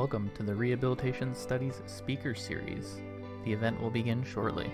Welcome to the Rehabilitation Studies Speaker Series. The event will begin shortly.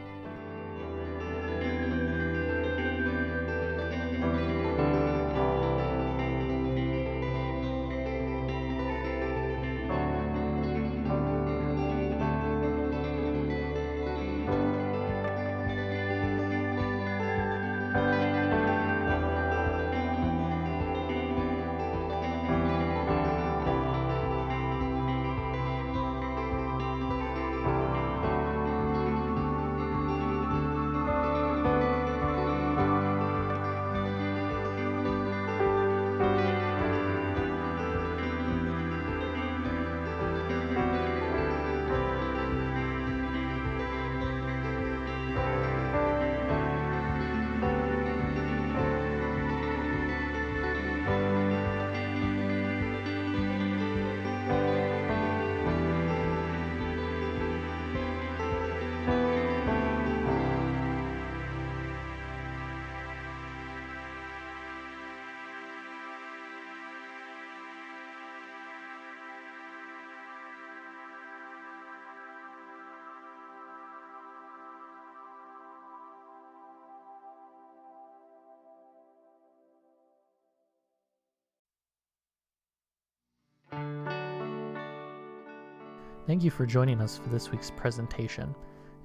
Thank you for joining us for this week's presentation.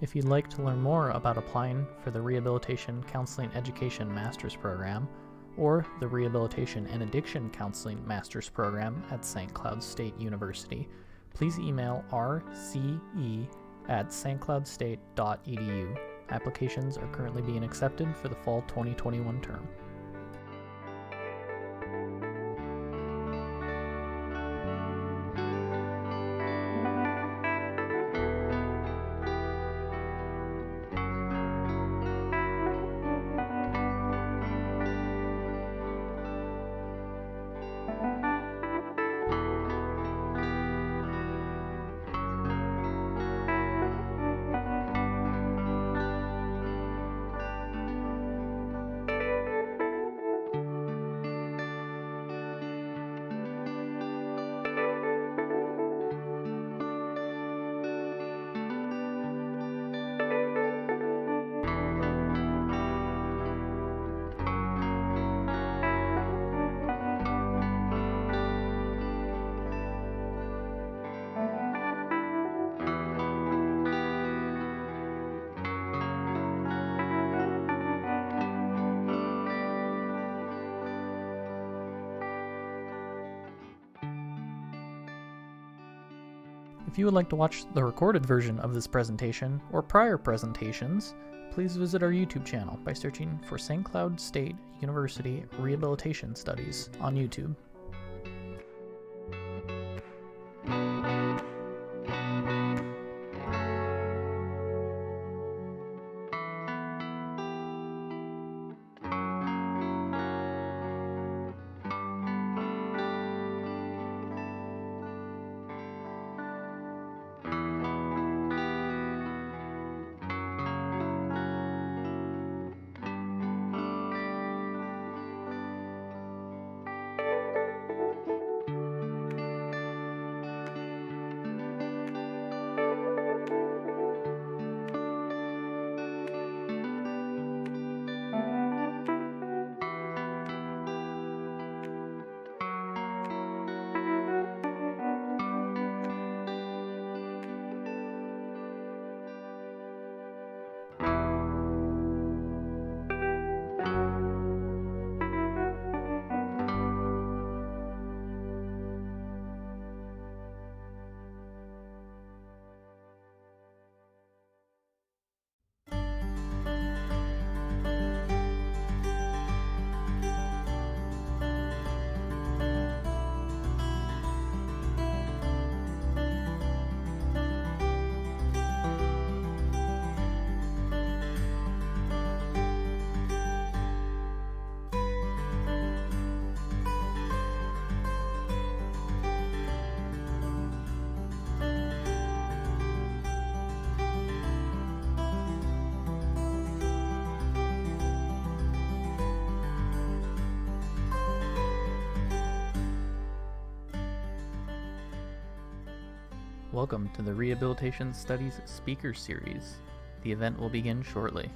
If you'd like to learn more about applying for the Rehabilitation Counseling Education Master's Program or the Rehabilitation and Addiction Counseling Master's Program at St. Cloud State University, please email rce@stcloudstate.edu. Applications are currently being accepted for the fall 2021 term. If you would like to watch the recorded version of this presentation or prior presentations, please visit our YouTube channel by searching for St. Cloud State University Rehabilitation Studies on YouTube. Welcome to the Rehabilitation Studies Speaker Series. The event will begin shortly.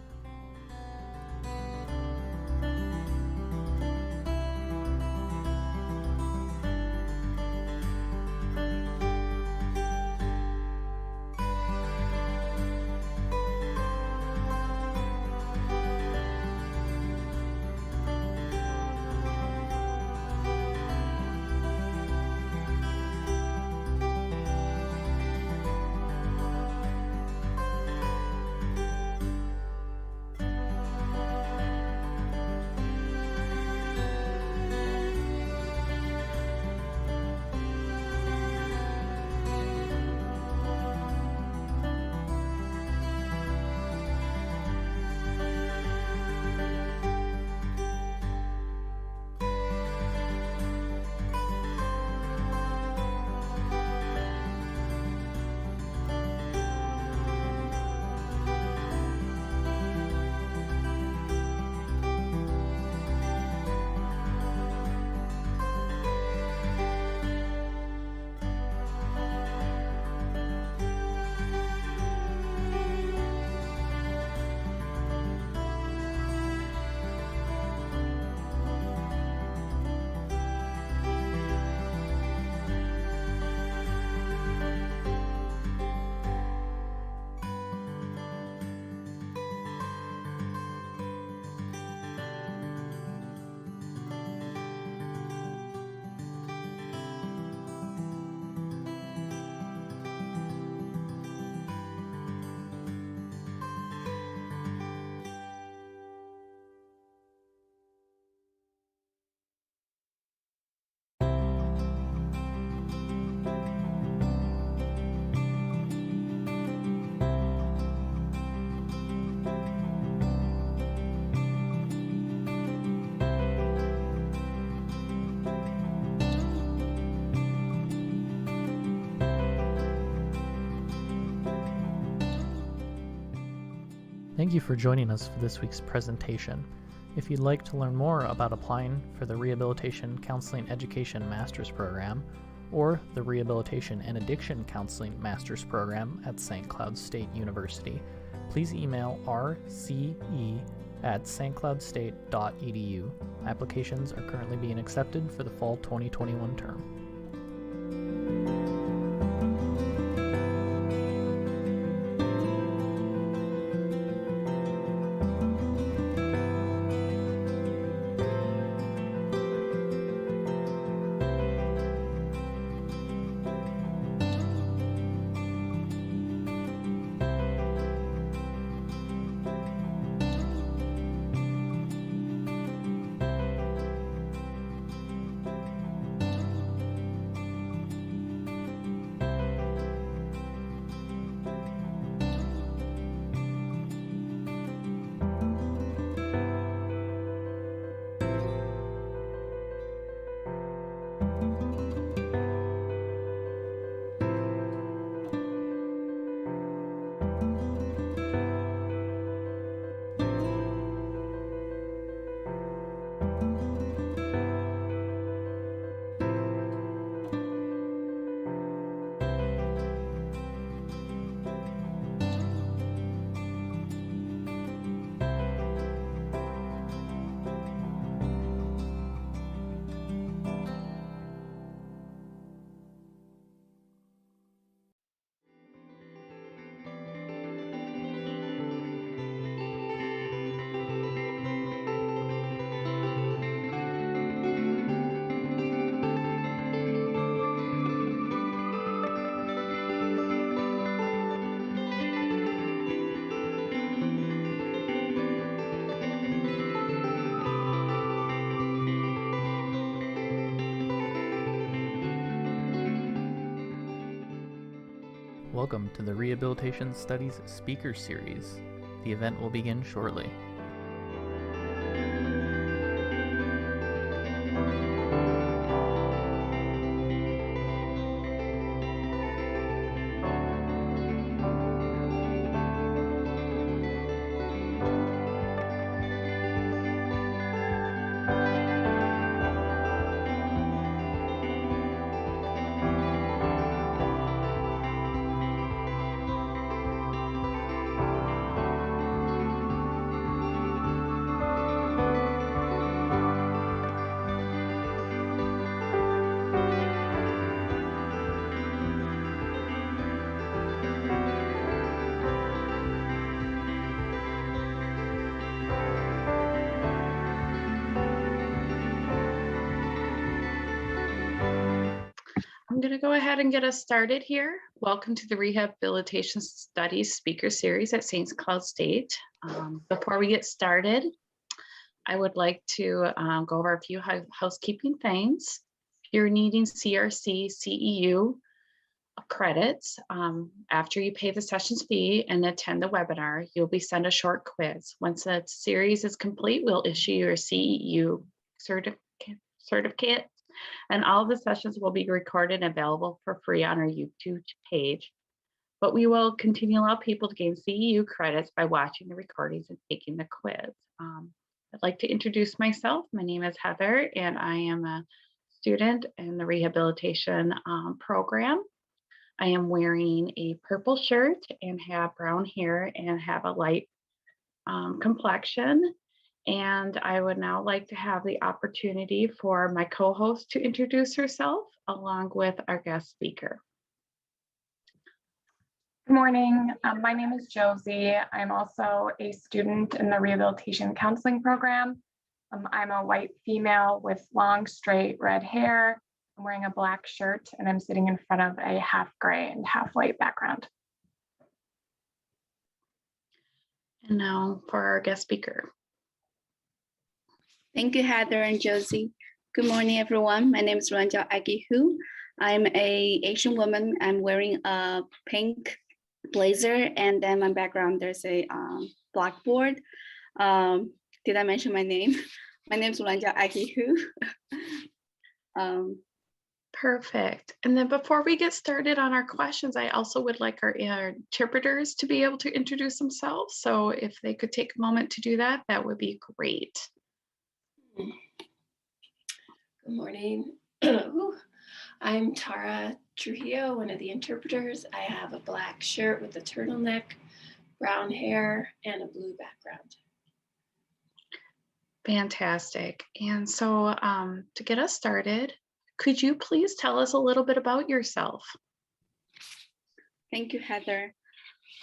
Thank you for joining us for this week's presentation. If you'd like to learn more about applying for the Rehabilitation Counseling Education Master's Program or the Rehabilitation and Addiction Counseling Master's Program at St. Cloud State University, please email rce@stcloudstate.edu. Applications are currently being accepted for the fall 2021 term. Welcome to the Rehabilitation Studies Speaker Series. The event will begin shortly. I'm going to go ahead and get us started here. Welcome to the Rehabilitation Studies Speaker Series at St. Cloud State. Before we get started, I would like to go over a few housekeeping things. If you're needing CRC, CEU credits, after you pay the sessions fee and attend the webinar, you'll be sent a short quiz. Once that series is complete, we'll issue your CEU certificate, and all of the sessions will be recorded and available for free on our YouTube page. But we will continue to allow people to gain CEU credits by watching the recordings and taking the quiz. I'd like to introduce myself. My name is Heather, and I am a student in the rehabilitation program. I am wearing a purple shirt and have brown hair and have a light complexion. And I would now like to have the opportunity for my co-host to introduce herself along with our guest speaker. Good morning. My name is Josie. I'm also a student in the rehabilitation counseling program. I'm a white female with long, straight red hair. I'm wearing a black shirt and I'm sitting in front of a half gray and half white background. And now for our guest speaker. Thank you, Heather and Josie. Good morning, everyone. My name is Luanjiao Aggie. I'm an Asian woman. I'm wearing a pink blazer, and then my background, there's a blackboard. Did I mention my name? My name is Luanjiao Aggie. Perfect. And then before we get started on our questions, I also would like our interpreters to be able to introduce themselves. So if they could take a moment to do that, that would be great. Good morning. I'm Tara Trujillo, one of the interpreters. I have a black shirt with a turtleneck, brown hair, and a blue background. Fantastic. And so to get us started, could you please tell us a little bit about yourself? Thank you, Heather.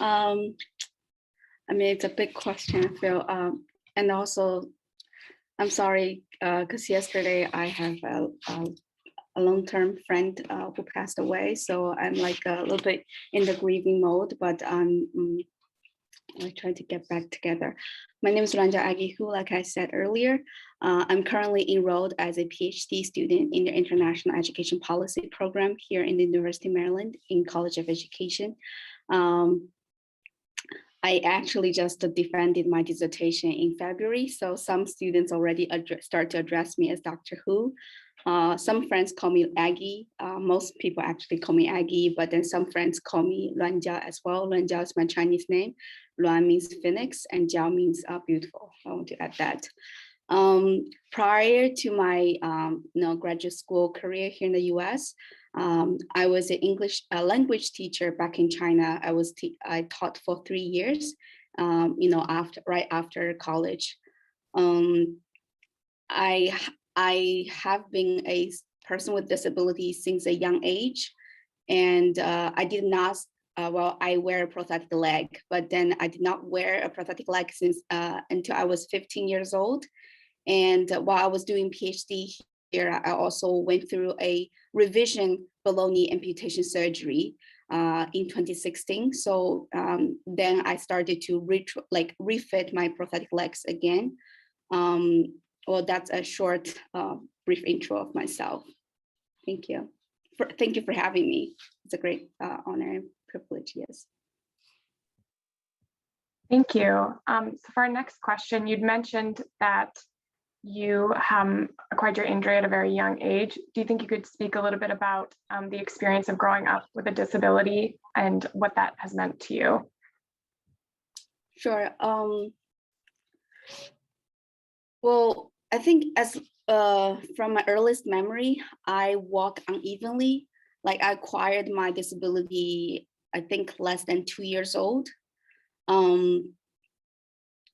I mean, it's a big question, I feel. And also, I'm sorry, because yesterday I have a long-term friend who passed away. So I'm like a little bit in the grieving mode, but I try to get back together. My name is Luanjiao Aggie, like I said earlier. I'm currently enrolled as a PhD student in the International Education Policy Program here in the University of Maryland in College of Education. I actually just defended my dissertation in February, so some students already start to address me as Dr. Who. Some friends call me Aggie. Most people actually call me Aggie, but then some friends call me Luanjiao as well. Luanjiao is my Chinese name. Luan means phoenix and Jiao means beautiful. I want to add that. Prior to my graduate school career here in the US, I was an English language teacher back in China. I taught for 3 years, right after college. I have been a person with disabilities since a young age, and I did not. I wear a prosthetic leg, but then I did not wear a prosthetic leg since until I was 15 years old. And while I was doing PhD here, I also went through a revision below knee amputation surgery in 2016. So then I started to refit my prosthetic legs again. Well, that's a short, brief intro of myself. Thank you. Thank you for having me. It's a great honor and privilege, yes. Thank you. So for our next question, you'd mentioned that you acquired your injury at a very young age. Do you think you could speak a little bit about the experience of growing up with a disability and what that has meant to you? Sure. Well, I think as from my earliest memory, I walk unevenly. Like I acquired my disability, I think less than 2 years old.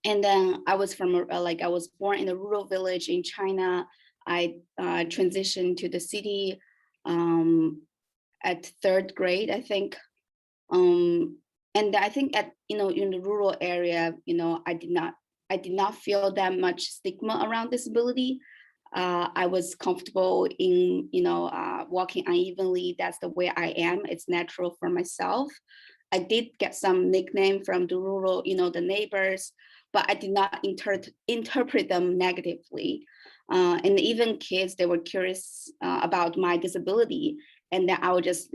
And then I was I was born in a rural village in China. I transitioned to the city at 3rd grade, I think. And I think in the rural area, I did not feel that much stigma around disability. I was comfortable in, walking unevenly. That's the way I am. It's natural for myself. I did get some nickname from the rural, the neighbors, but I did not interpret them negatively. And even kids, they were curious about my disability. And then I would just,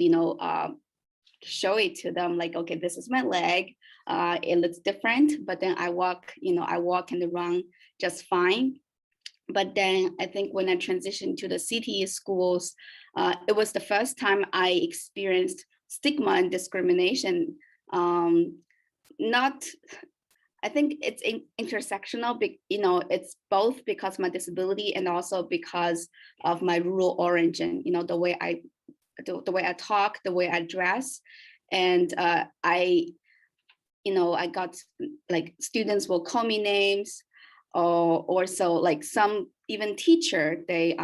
show it to them like, okay, this is my leg. It looks different, but then I walk and run just fine. But then I think when I transitioned to the city schools, it was the first time I experienced stigma and discrimination. I think it's intersectional, it's both because of my disability and also because of my rural origin, the way I talk, the way I dress. And I got like students will call me names, or so like some even teacher, they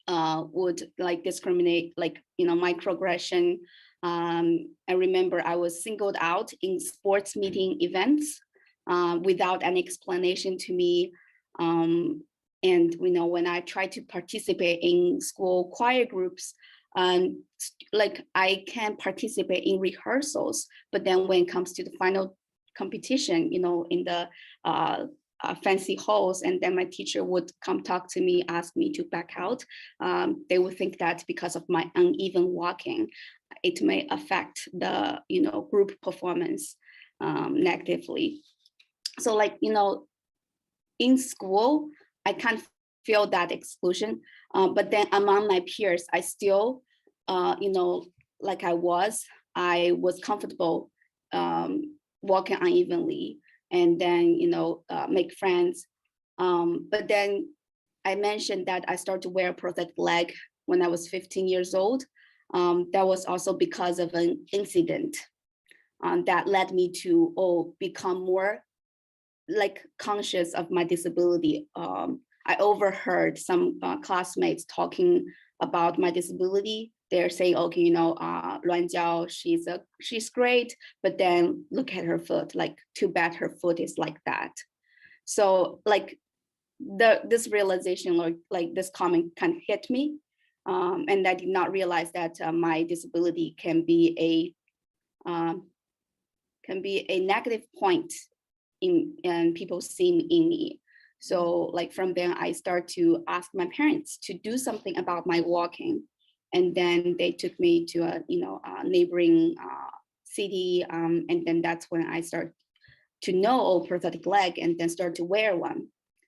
would like discriminate, like, microaggression. I remember I was singled out in sports meeting events without any explanation to me. And when I tried to participate in school choir groups, like I can participate in rehearsals, but then when it comes to the final competition, in the fancy halls, and then my teacher would come talk to me, ask me to back out. They would think that because of my uneven walking, it may affect the group performance negatively. So like in school, I can't feel that exclusion, but then among my peers, I still like I was comfortable walking unevenly, and then make friends. But then I mentioned that I started to wear a prosthetic leg when I was 15 years old. That was also because of an incident that led me to become more like conscious of my disability. I overheard some classmates talking about my disability. They're saying, okay, Luanjiao, she's great, but then look at her foot, like too bad her foot is like that. So like this realization, like this comment kind of hit me. And I did not realize that my disability can be a negative point in people seeing in me. So like from then I start to ask my parents to do something about my walking. And then they took me to a neighboring city. And then that's when I start to know prosthetic leg and then start to wear one.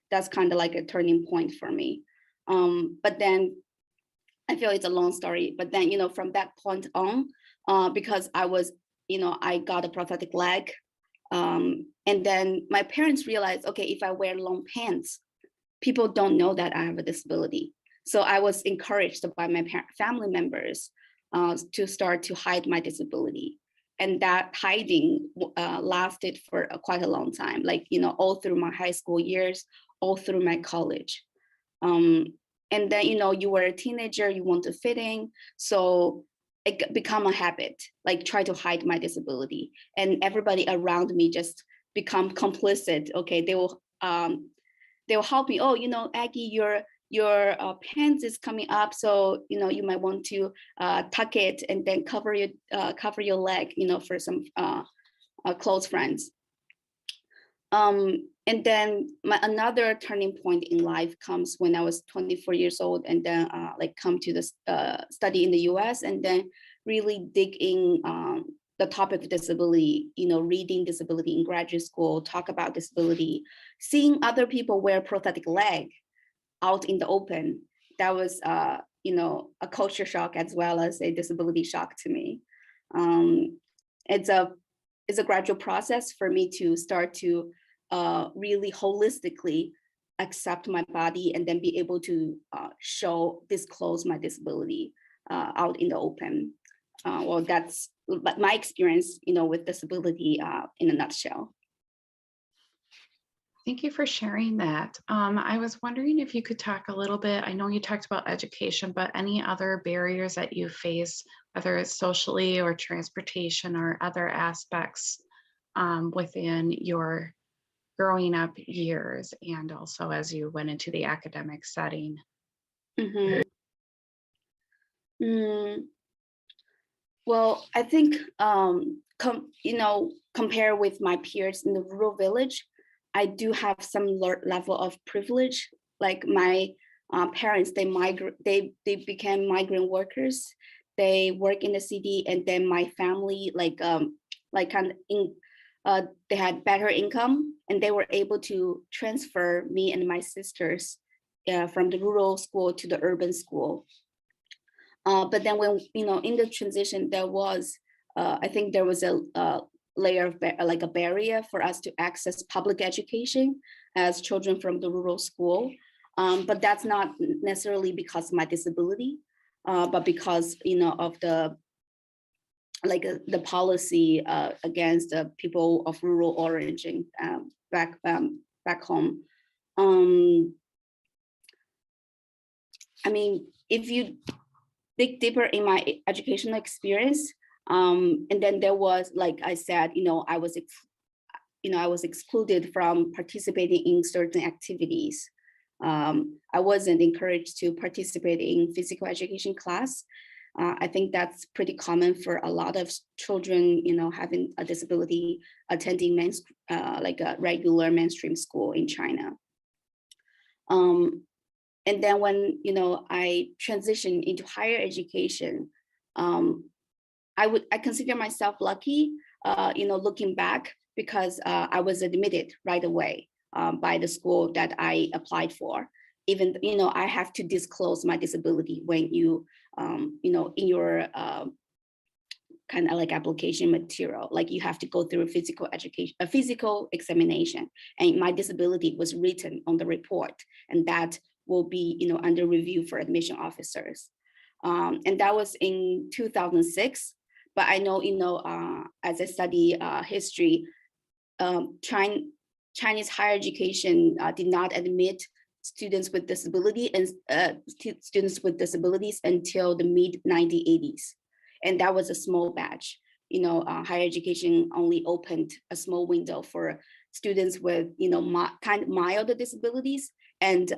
That's kind of like a turning point for me. But then I feel it's a long story, but then, from that point on, because I got a prosthetic leg, and then my parents realized, okay, if I wear long pants, people don't know that I have a disability. So I was encouraged by my family members to start to hide my disability. And that hiding lasted for quite a long time, like, all through my high school years, all through my college. And then, you were a teenager, you want to fit in. So it become a habit, like try to hide my disability. And everybody around me just become complicit. Okay, they will help me. Oh, Aggie, your pants is coming up, so you might want to tuck it and then cover your leg, for some close friends. And then another turning point in life comes when I was 24 years old, and then come to this study in the US, and then really dig in the topic of disability, reading disability in graduate school, talk about disability, seeing other people wear prosthetic leg out in the open. That was a culture shock as well as a disability shock to me. It's a gradual process for me to start to really holistically accept my body and then be able to disclose my disability out in the open. Well, that's my experience, with disability in a nutshell. Thank you for sharing that. I was wondering if you could talk a little bit, I know you talked about education, but any other barriers that you face, whether it's socially or transportation or other aspects within your growing up years and also as you went into the academic setting? Mhm. Well, I think compare with my peers in the rural village, I do have some level of privilege. Like my parents, they became migrant workers. They work in the city, and then my family they had better income, and they were able to transfer me and my sisters from the rural school to the urban school. But then when, in the transition, there was, I think there was a layer of like a barrier for us to access public education as children from the rural school. But that's not necessarily because of my disability, but because, of the policy against the people of rural origin back home. I mean, if you dig deeper in my educational experience, and then there was, like I said, I was excluded from participating in certain activities. I wasn't encouraged to participate in physical education class. I think that's pretty common for a lot of children, having a disability, attending like a regular mainstream school in China. And then when, I transitioned into higher education, I consider myself lucky, looking back, because I was admitted right away by the school that I applied for. Even, I have to disclose my disability when you, in your kind of like application material, like you have to go through a physical examination, and my disability was written on the report, and that will be, under review for admission officers. And that was in 2006. But I know, as I study history, Chinese higher education did not admit students with disability and students with disabilities until the mid 1980s. And that was a small batch. Higher education only opened a small window for students with, kind of mild disabilities. And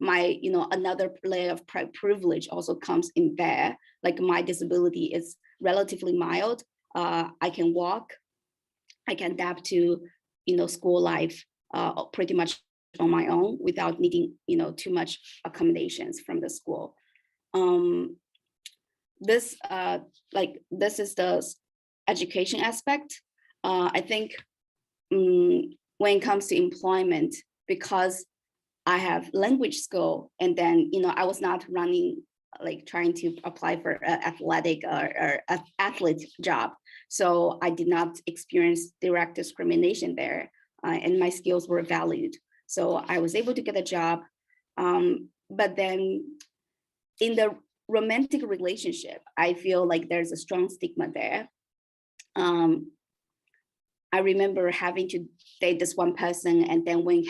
my, another layer of privilege also comes in there. Like my disability is relatively mild. I can walk, I can adapt to, school life pretty much on my own without needing, too much accommodations from the school. This is the education aspect. I think when it comes to employment, because I have language skill, and then, I was not running, like trying to apply for an athletic or athlete job. So I did not experience direct discrimination there, and my skills were valued. So I was able to get a job. But then in the romantic relationship, I feel like there's a strong stigma there. I remember having to date this one person, and then when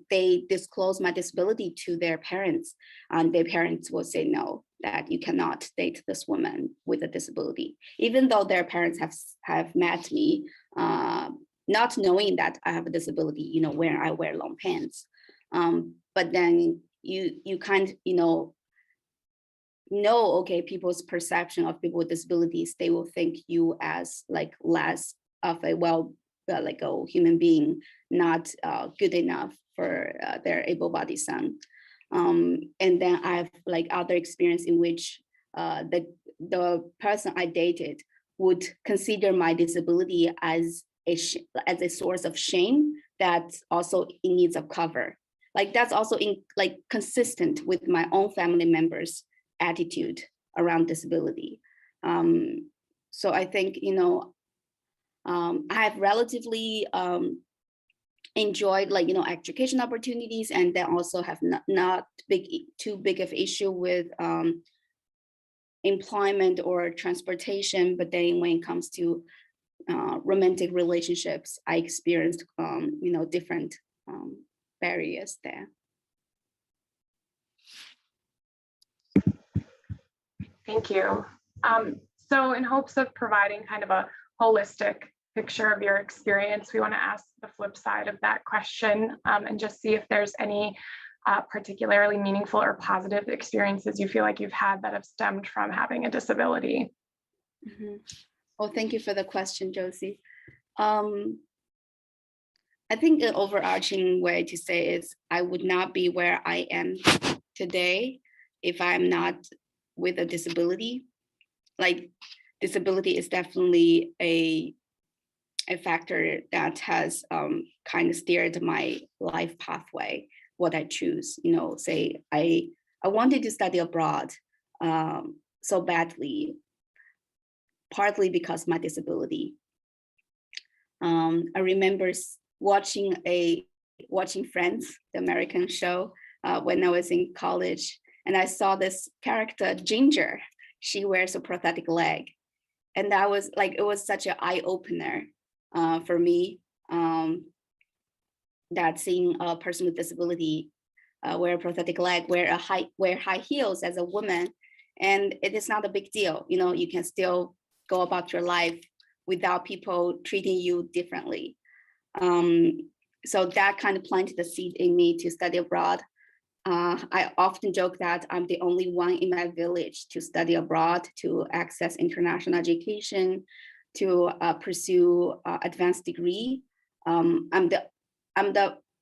they disclose my disability to their parents, and their parents will say no, that you cannot date this woman with a disability, even though their parents have met me, not knowing that I have a disability, when I wear long pants. But then you kind of, okay, people's perception of people with disabilities, they will think you as like less of a like a human being, not good enough for their able-bodied son. And then I have like other experience in which the person I dated would consider my disability as a source of shame that also in needs of cover. Like that's also consistent with my own family members' attitude around disability. So I think, I have relatively enjoyed education opportunities, and then also have not too big of issue with employment or transportation. But then when it comes to romantic relationships, I experienced different barriers there. Thank you. So in hopes of providing kind of a holistic picture of your experience, we want to ask the flip side of that question and just see if there's any particularly meaningful or positive experiences you feel like you've had that have stemmed from having a disability. Mm-hmm. Well, thank you for the question, Josie. I think the overarching way to say is I would not be where I am today if I'm not with a disability. Like, disability is definitely a factor that has kind of steered my life pathway, what I choose. You know, say I wanted to study abroad so badly, partly because of my disability. I remember watching Friends, the American show, when I was in college, and I saw this character Ginger. She wears a prosthetic leg, and that was like, it was such an eye opener for me, that seeing a person with disability wear a prosthetic leg, wear high heels as a woman, and it is not a big deal. You know, you can still go about your life without people treating you differently. So that kind of planted the seed in me to study abroad. I often joke that I'm the only one in my village to study abroad, to access international education, to pursue advanced degree. I'm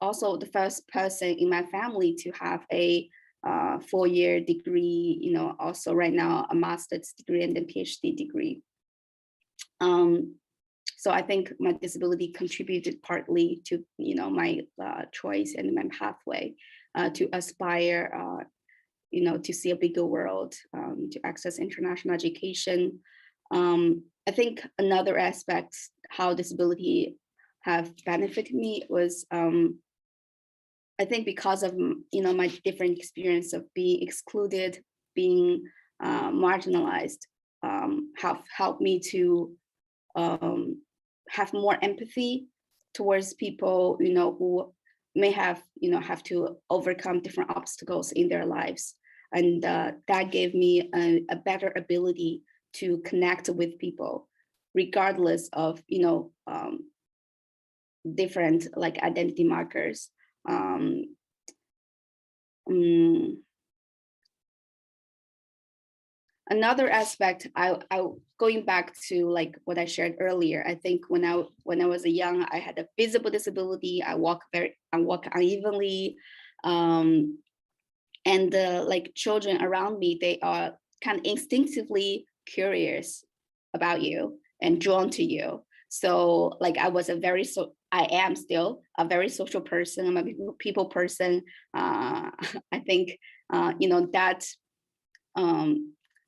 also the first person in my family to have a 4-year degree, you know, also right now a master's degree and then PhD degree. So I think my disability contributed partly to, you know, my choice and my pathway to aspire, you know, to see a bigger world, to access international education. I think another aspect how disability have benefited me was, I think because of, you know, my different experience of being excluded, being marginalized, have helped me to have more empathy towards people, you know, who may have, you know, have to overcome different obstacles in their lives. And that gave me a better ability to connect with people, regardless of, you know, different like identity markers. Another aspect, I going back to like what I shared earlier, I think when I was young, I had a visible disability. I walk unevenly, and like children around me, they are kind of instinctively curious about you and drawn to you. So like I am still a very social person. I'm a people person. I think you know that.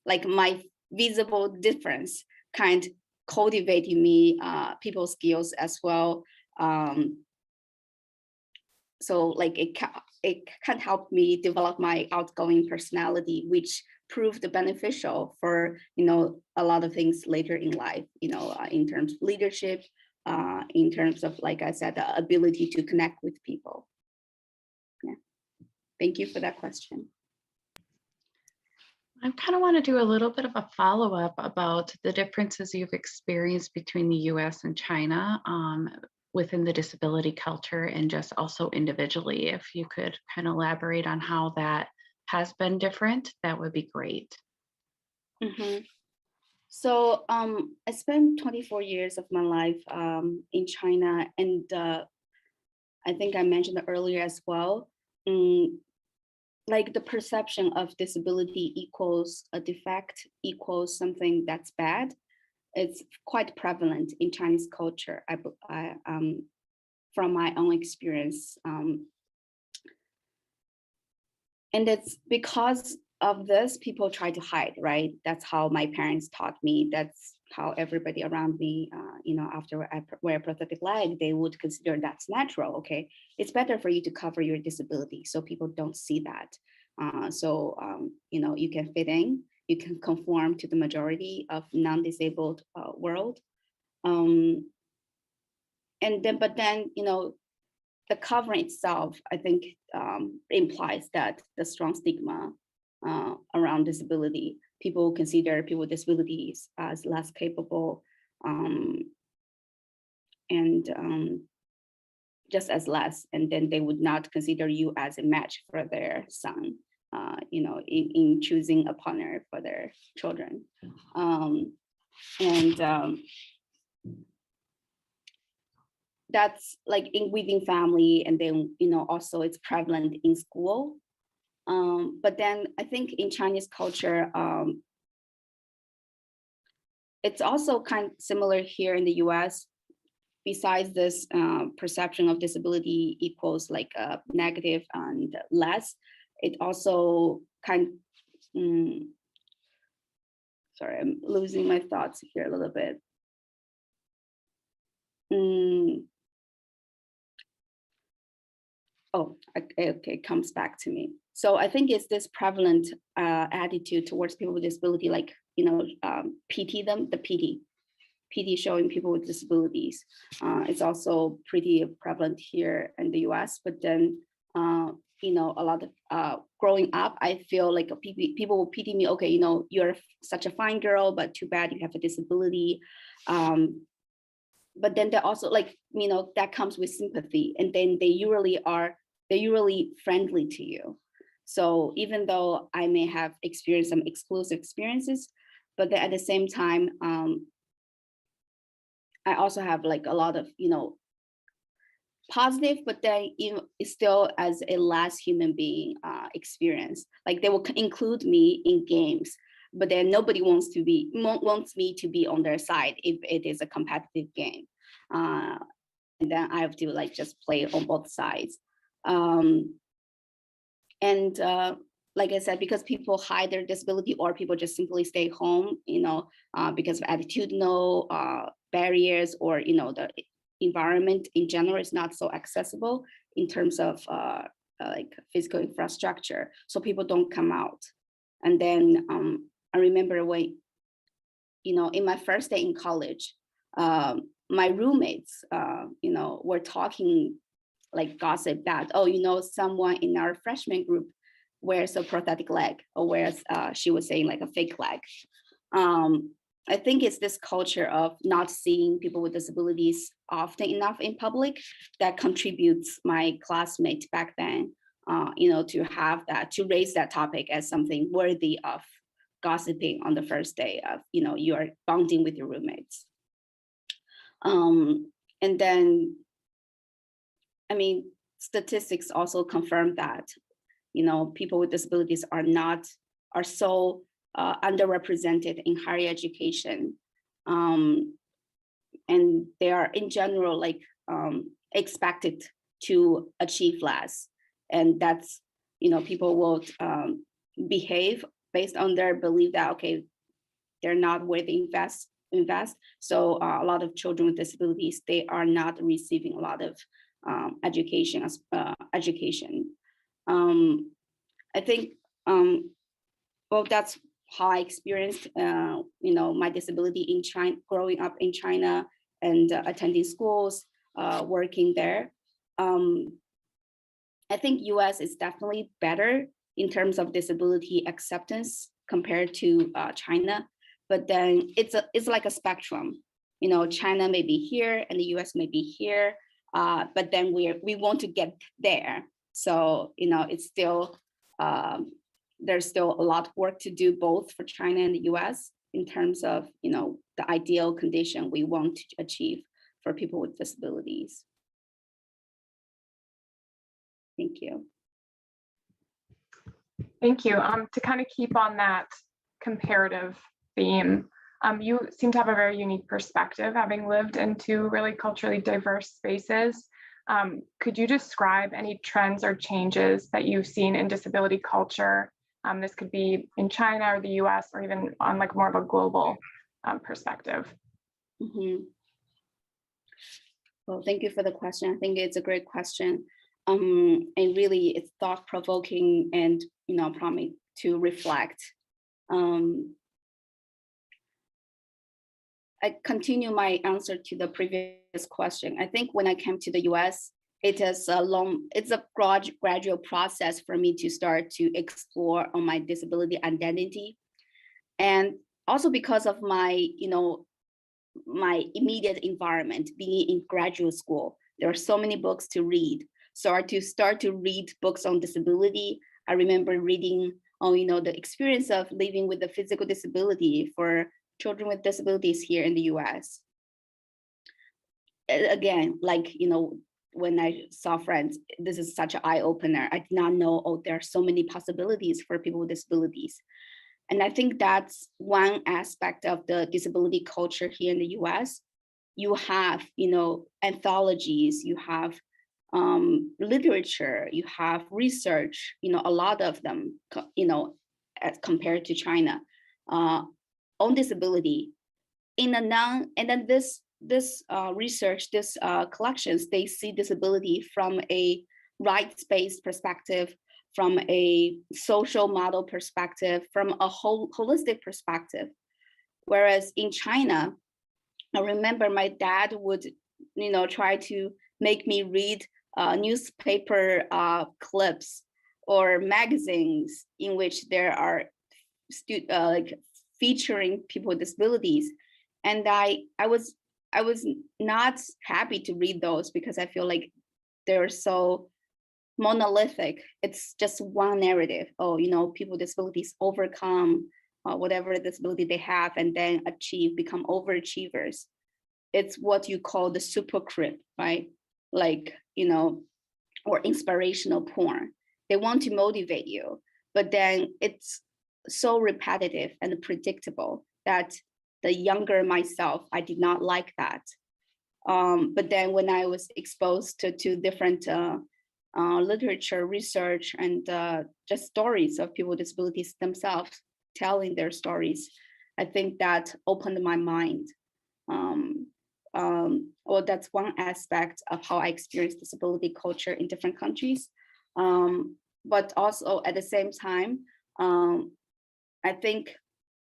Like my visible difference kind of cultivating me people skills as well. So like it can help me develop my outgoing personality, which proved beneficial for, you know, a lot of things later in life, you know, in terms of leadership, in terms of, like I said, the ability to connect with people. Yeah, thank you for that question. I kind of want to do a little bit of a follow-up about the differences you've experienced between the US and China within the disability culture, and just also individually. If you could kind of elaborate on how that has been different, that would be great. Mm-hmm. So I spent 24 years of my life in China, and I think I mentioned earlier as well, like the perception of disability equals a defect, equals something that's bad. It's quite prevalent in Chinese culture, from my own experience. And it's because of this, people try to hide, right? That's how my parents taught me. That's how everybody around me, you know, after I wear a prosthetic leg, they would consider that's natural. Okay, it's better for you to cover your disability so people don't see that. You know, you can fit in, you can conform to the majority of non-disabled world. And then, but then, you know, the covering itself, I think, implies that the strong stigma around disability. People consider people with disabilities as less capable, and just as less, and then they would not consider you as a match for their son, in choosing a partner for their children. That's like within family, and then also it's prevalent in school. But then I think in Chinese culture, it's also kind of similar here in the US. Besides this perception of disability equals like negative and less, it also sorry, I'm losing my thoughts here a little bit. Oh, okay, it comes back to me. So I think it's this prevalent attitude towards people with disability, like, pity them, the pity showing people with disabilities. It's also pretty prevalent here in the US, but then, a lot of growing up, I feel like people will pity me, okay, you're such a fine girl, but too bad you have a disability. But then they're also like, that comes with sympathy, and then they're usually friendly to you. So even though I may have experienced some exclusive experiences, but then at the same time, I also have like a lot of, positive, but then it's still as a last human being experience. Like they will include me in games, but then nobody wants me to be on their side if it is a competitive game. And then I have to like just play on both sides. Like I said, because people hide their disability, or people just simply stay home, because of attitudinal barriers, or the environment in general is not so accessible in terms of like physical infrastructure, so people don't come out. And then I remember when, in my first day in college, my roommates, were talking, like gossip that, oh, someone in our freshman group wears a prosthetic leg, or wears, she was saying, like a fake leg. I think it's this culture of not seeing people with disabilities often enough in public that contributes my classmates back then, to have that, to raise that topic as something worthy of gossiping on the first day of, you are bonding with your roommates. And then, I mean, statistics also confirm that, people with disabilities are so underrepresented in higher education. And they are in general like expected to achieve less. And that's, people will behave based on their belief that, okay, they're not worthy invest. So a lot of children with disabilities, they are not receiving a lot of education. I think, well, that's how I experienced, my disability in China, growing up in China, and attending schools, working there. I think US is definitely better in terms of disability acceptance compared to China, but then it's like a spectrum. China may be here and the US may be here, but then we want to get there. So, it's still, there's still a lot of work to do both for China and the US in terms of, the ideal condition we want to achieve for people with disabilities. Thank you. Thank you. To kind of keep on that comparative theme, you seem to have a very unique perspective, having lived in two really culturally diverse spaces. Could you describe any trends or changes that you've seen in disability culture? This could be in China or the US, or even on like more of a global perspective. Mm-hmm. Well, thank you for the question. I think it's a great question. And really it's thought-provoking and, prompting to reflect. I continue my answer to the previous question. I think when I came to the US, it's a gradual process for me to start to explore on my disability identity. And also because of my, my immediate environment, being in graduate school. There are so many books to read. So to start to read books on disability, I remember reading on, the experience of living with a physical disability for children with disabilities here in the US. Again, like, when I saw Friends, this is such an eye-opener. I did not know, oh, there are so many possibilities for people with disabilities. And I think that's one aspect of the disability culture here in the US. You have, anthologies, you have literature, you have research, a lot of them, as compared to China, on disability. And then this research, this collections, they see disability from a rights-based perspective, from a social model perspective, from a holistic perspective. Whereas in China, I remember my dad would, try to make me read newspaper clips or magazines in which there are like featuring people with disabilities, and I was not happy to read those because I feel like they're so monolithic. It's just one narrative. Oh, people with disabilities overcome whatever disability they have and then become overachievers. It's what you call the super crip, right? Like, or inspirational porn. They want to motivate you, but then it's so repetitive and predictable that the younger myself, I did not like that. But then when I was exposed to different literature, research, and just stories of people with disabilities themselves telling their stories, I think that opened my mind. Well, that's one aspect of how I experience disability culture in different countries. But also at the same time, I think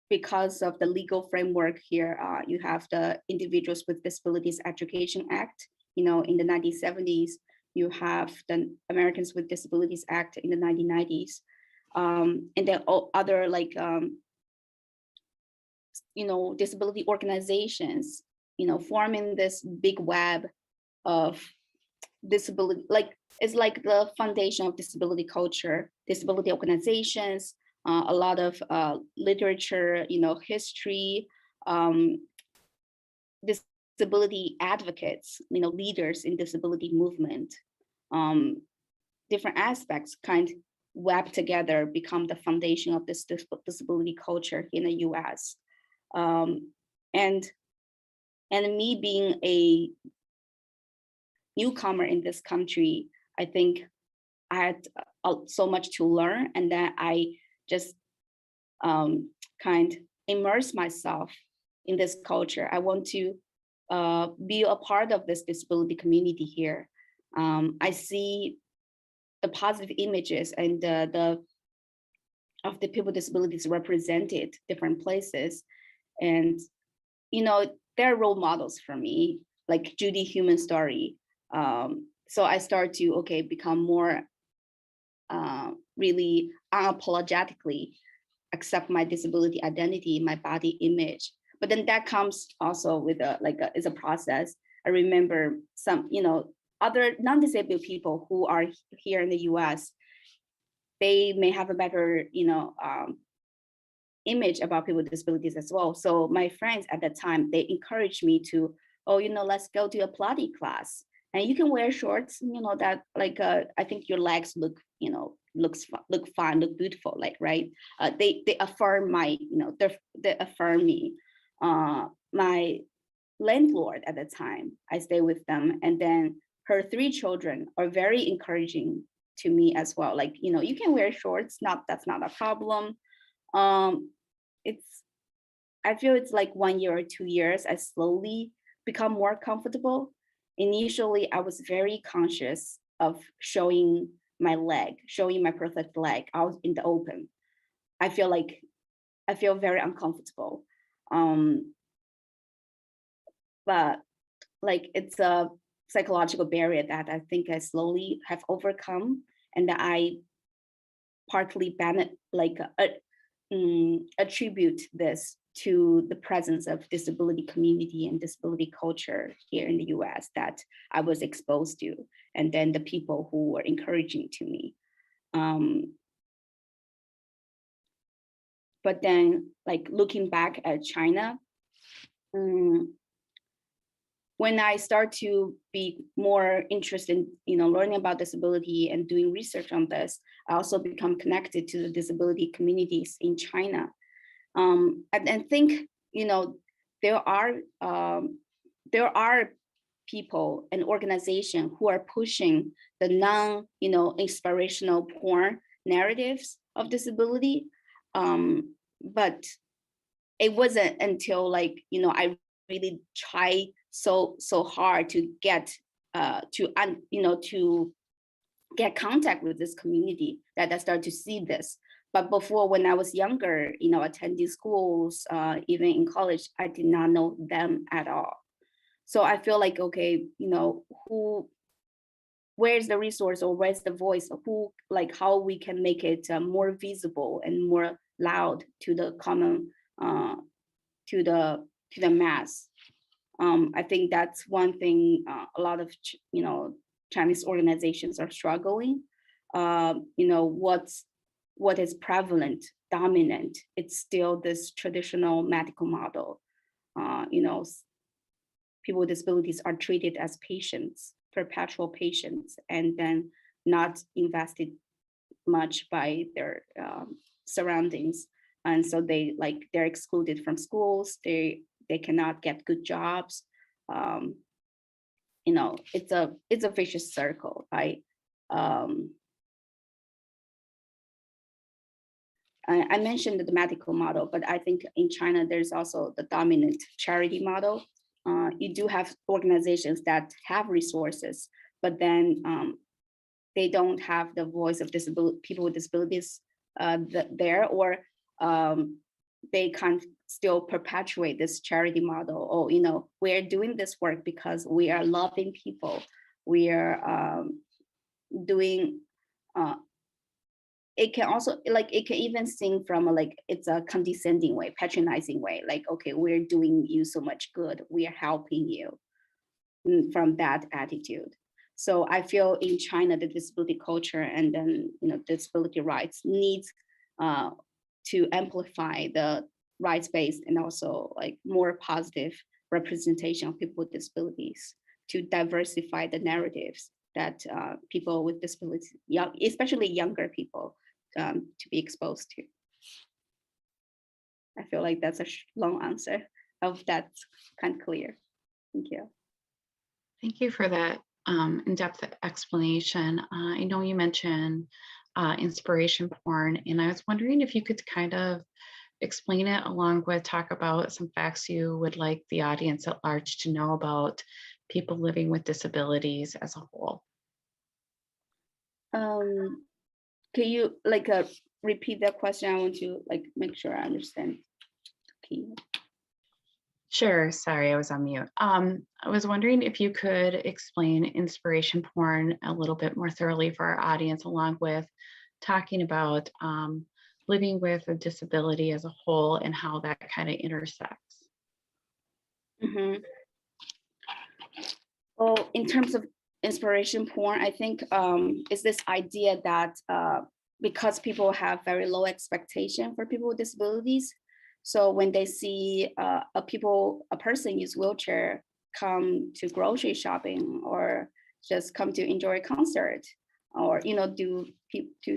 because of the legal framework here, you have the Individuals with Disabilities Education Act, in the 1970s, you have the Americans with Disabilities Act in the 1990s. And then all other like, disability organizations, forming this big web of disability, like it's like the foundation of disability culture, disability organizations, a lot of literature, history, disability advocates, leaders in disability movement, different aspects kind of web together, become the foundation of this disability culture in the US. And me being a newcomer in this country, I think I had so much to learn, and that I just kind of immerse myself in this culture. I want to be a part of this disability community here. I see the positive images and of the people with disabilities represented different places, and they're role models for me, like Judy Human Story. So I start to become more really unapologetically accept my disability identity, my body image. But then that comes also with it's a process. I remember some, other non-disabled people who are here in the US, they may have a better, image about people with disabilities as well. So my friends at that time, they encouraged me to, let's go to a Pilates class. And you can wear shorts, that I think your legs look, look fine, look beautiful, right? They affirm my, they affirm me. My landlord at the time, I stay with them, and then her 3 children are very encouraging to me as well. Like, you can wear shorts, that's not a problem. I feel it's like 1 year or 2 years, I slowly become more comfortable. Initially, I was very conscious of showing my leg, showing my prosthetic leg out in the open. I feel very uncomfortable. But it's a psychological barrier that I think I slowly have overcome, and that I partly attribute this to the presence of disability community and disability culture here in the US that I was exposed to, and then the people who were encouraging to me. But then like looking back at China, when I start to be more interested in learning about disability and doing research on this, I also become connected to the disability communities in China. And think, there are people and organizations who are pushing the inspirational porn narratives of disability. But it wasn't until I really try so hard to get to get contact with this community that I started to see this. But before, when I was younger, attending schools, even in college, I did not know them at all. So I feel like, okay, where's the resource or where's the voice of how we can make it more visible and more loud to the common, to the mass. I think that's one thing a lot of Chinese organizations are struggling. What is prevalent, dominant, it's still this traditional medical model. People with disabilities are treated as patients, perpetual patients, and then not invested much by their surroundings. And so they're excluded from schools, they cannot get good jobs. It's a vicious circle, right? I mentioned the medical model, but I think in China, there's also the dominant charity model. You do have organizations that have resources, but then they don't have the voice of people with disabilities there, or they can't still perpetuate this charity model. Oh, we're doing this work because we are loving people. We are doing, it can also, it can even sing from it's a condescending way, patronizing way, okay, we're doing you so much good, we are helping you, from that attitude. So I feel in China, the disability culture and then, disability rights needs to amplify the rights-based and also more positive representation of people with disabilities, to diversify the narratives that people with disabilities, especially younger people, to be exposed to. I feel like that's a long answer. I hope that's kind of clear. Thank you. Thank you for that in-depth explanation. I know you mentioned inspiration porn, and I was wondering if you could kind of explain it along with talk about some facts you would like the audience at large to know about people living with disabilities as a whole. Can you repeat that question? I want to make sure I understand. Okay. Sure, sorry, I was on mute. I was wondering if you could explain inspiration porn a little bit more thoroughly for our audience, along with talking about living with a disability as a whole and how that kind of intersects. Mm-hmm. Well, in terms of inspiration porn, I think is this idea that because people have very low expectation for people with disabilities, so when they see a person use wheelchair come to grocery shopping, or just come to enjoy a concert, or do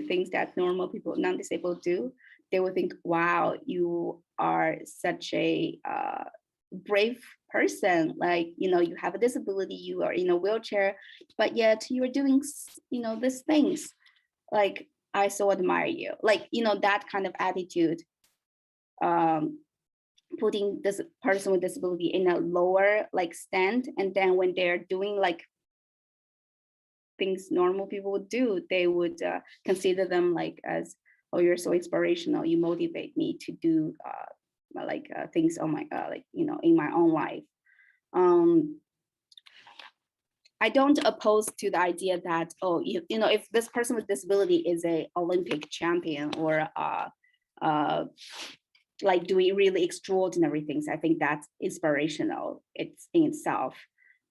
things that normal people, non-disabled do, they would think, wow, you are such a brave person, you have a disability, you are in a wheelchair, but yet you're doing these things, I so admire you, that kind of attitude, putting this person with disability in a lower stand. And then when they're doing things normal people would do, they would consider them as, oh, you're so inspirational, you motivate me to do things on my in my own life. I don't oppose to the idea that, oh, if this person with disability is a Olympic champion or like doing really extraordinary things. I think that's inspirational. It's in itself.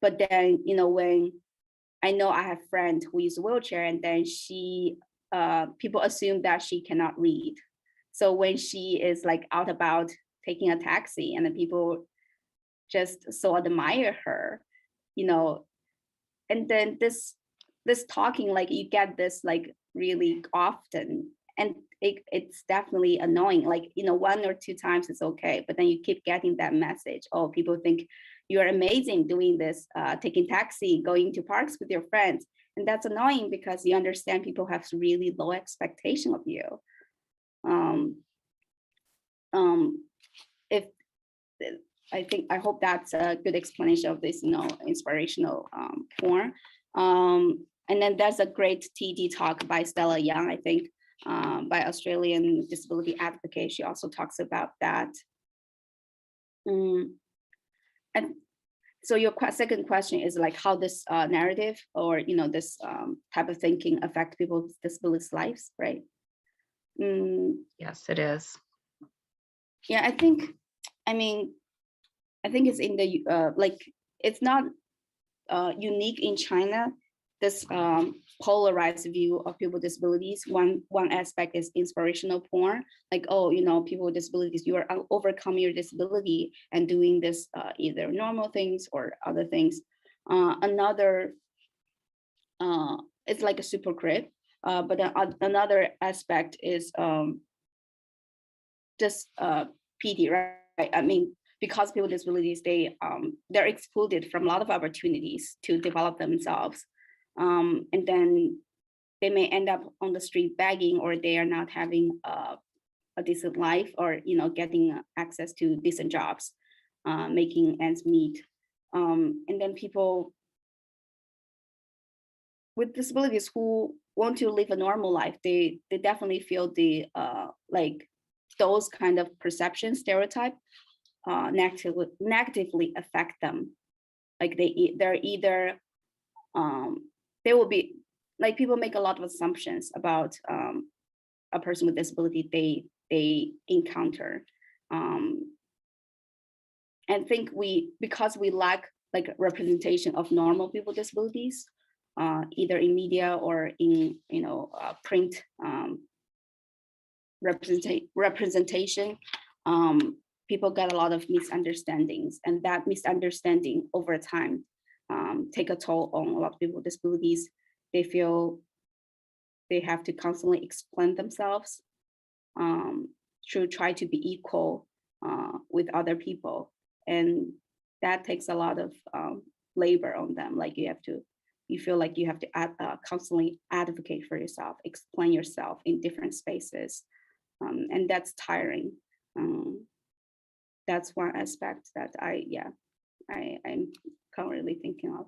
But then, when I know I have a friend who uses a wheelchair, and then people assume that she cannot read. So when she is like out about taking a taxi, and then people just so admire her, and then this talking, like you get this like really often, and it's definitely annoying. Like, 1 or 2 times it's okay, but then you keep getting that message. Oh, people think you're amazing doing this, taking taxi, going to parks with your friends. And that's annoying because you understand people have really low expectation of you. If I hope that's a good explanation of this, inspirational porn. And then there's a great TED talk by Stella Young, I think, by Australian disability advocate. She also talks about that. And so your second question is like how this narrative or this type of thinking affect people with disabilities lives, right? Yes, it is. Yeah, I think it's in the like, it's not unique in China, this polarized view of people with disabilities. One aspect is inspirational porn, like, oh, people with disabilities, you are overcoming your disability and doing this either normal things or other things. Another, it's like a super grip, but another aspect is just PD, right? I mean, because people with disabilities, they're excluded from a lot of opportunities to develop themselves. And then they may end up on the street begging, or they are not having a decent life, or getting access to decent jobs, making ends meet. And then people with disabilities who want to live a normal life, they definitely feel the like those kind of perception stereotype negatively affect them. Like they're either they will be like, people make a lot of assumptions about a person with disability they encounter, and think because we lack like representation of normal people with disabilities, either in media or in print representation, people get a lot of misunderstandings, and that misunderstanding over time take a toll on a lot of people with disabilities. They feel they have to constantly explain themselves to try to be equal with other people, and that takes a lot of labor on them. Like you feel like you have to constantly advocate for yourself, explain yourself in different spaces, and that's tiring. That's one aspect that I'm currently thinking of.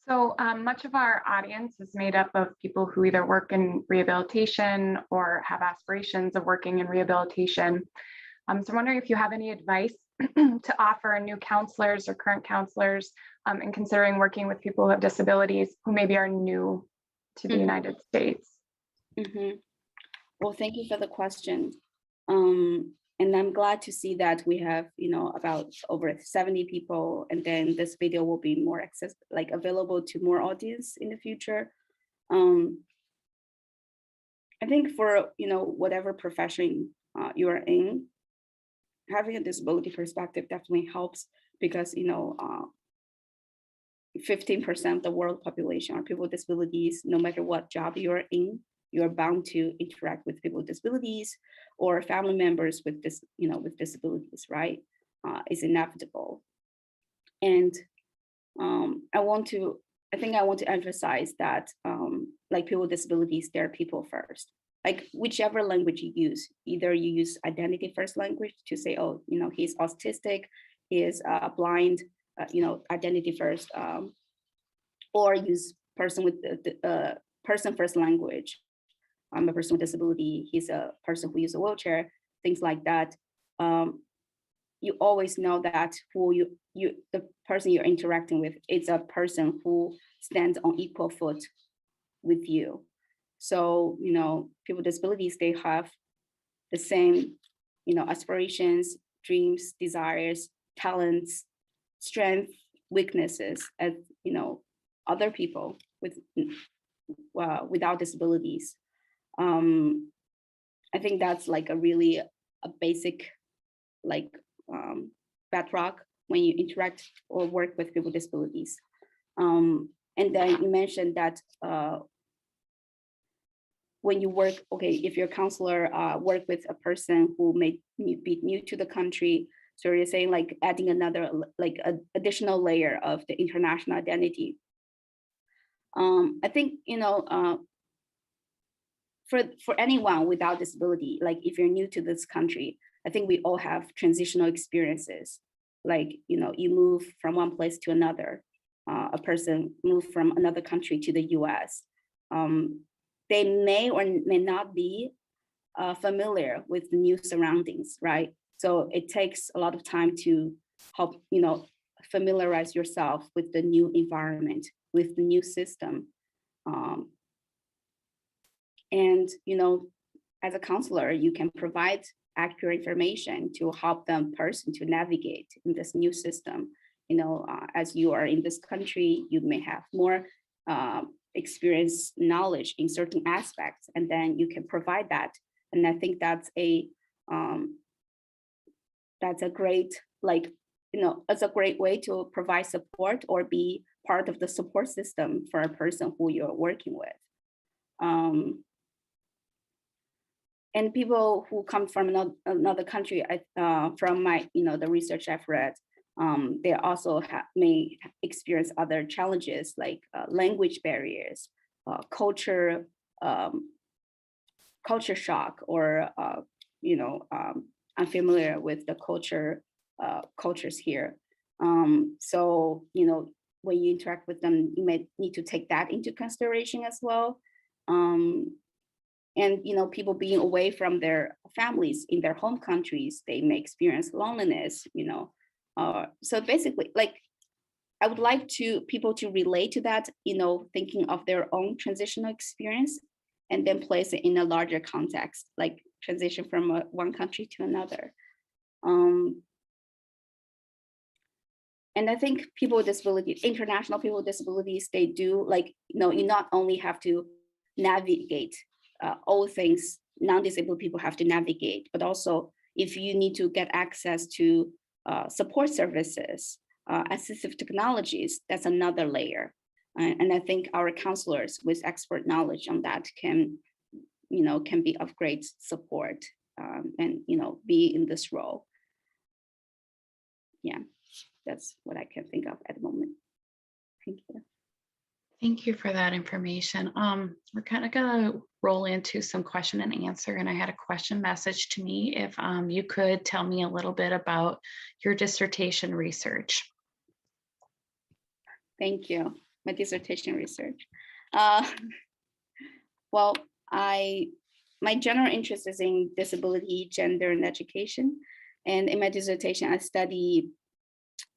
So much of our audience is made up of people who either work in rehabilitation or have aspirations of working in rehabilitation. So I'm wondering if you have any advice to offer new counselors or current counselors in considering working with people who have disabilities who maybe are new to the United States. Well, thank you for the question. And I'm glad to see that we have, about over 70 people, and then this video will be more available to more audience in the future. I think for, whatever profession you are in, having a disability perspective definitely helps, because, 15% of the world population are people with disabilities. No matter what job you're in, you're bound to interact with people with disabilities or family members with with disabilities, right? It's inevitable. And I want to emphasize that like people with disabilities, they're people first. Like whichever language you use, either you use identity first language to say, oh, he's autistic, he is blind, identity first, or use person with the person first language. I'm a person with disability, he's a person who uses a wheelchair, things like that. You always know that the person you're interacting with is a person who stands on equal foot with you. So, people with disabilities, they have the same, aspirations, dreams, desires, talents, strength, weaknesses as, other people without disabilities. I think that's like a really a basic, like bedrock when you interact or work with people with disabilities. And then you mentioned that when you work, if you're a counselor, work with a person who may be new to the country, so you're saying like adding another, like additional layer of the international identity. I think, for anyone without disability, like if you're new to this country, I think we all have transitional experiences. Like, you move from one place to another. A person moved from another country to the US. They may or may not be familiar with the new surroundings, right? So it takes a lot of time to help, familiarize yourself with the new environment, with the new system. And, as a counselor, you can provide accurate information to help the person to navigate in this new system. As you are in this country, you may have more experience, knowledge in certain aspects, and then you can provide that. And I think that's a great, like, it's a great way to provide support or be part of the support system for a person who you're working with. And people who come from another country, from my, the research I've read, they also may experience other challenges like language barriers, culture shock, or unfamiliar with the cultures here. So when you interact with them, you may need to take that into consideration as well. And people being away from their families in their home countries, they may experience loneliness. So basically, like, I would like people to relate to that, thinking of their own transitional experience, and then place it in a larger context, like transition from one country to another. And I think people with disabilities, international people with disabilities, they do, like, you not only have to navigate all things non-disabled people have to navigate, but also if you need to get access to support services, assistive technologies, that's another layer. And I think our counselors with expert knowledge on that can be of great support, and be in this role. Yeah, that's what I can think of at the moment. Thank you. Thank you for that information. We're kind of going to roll into some question and answer, and I had a question message to me. If you could tell me a little bit about your dissertation research. Thank you. My dissertation research. Well, my general interest is in disability, gender, and education. And in my dissertation,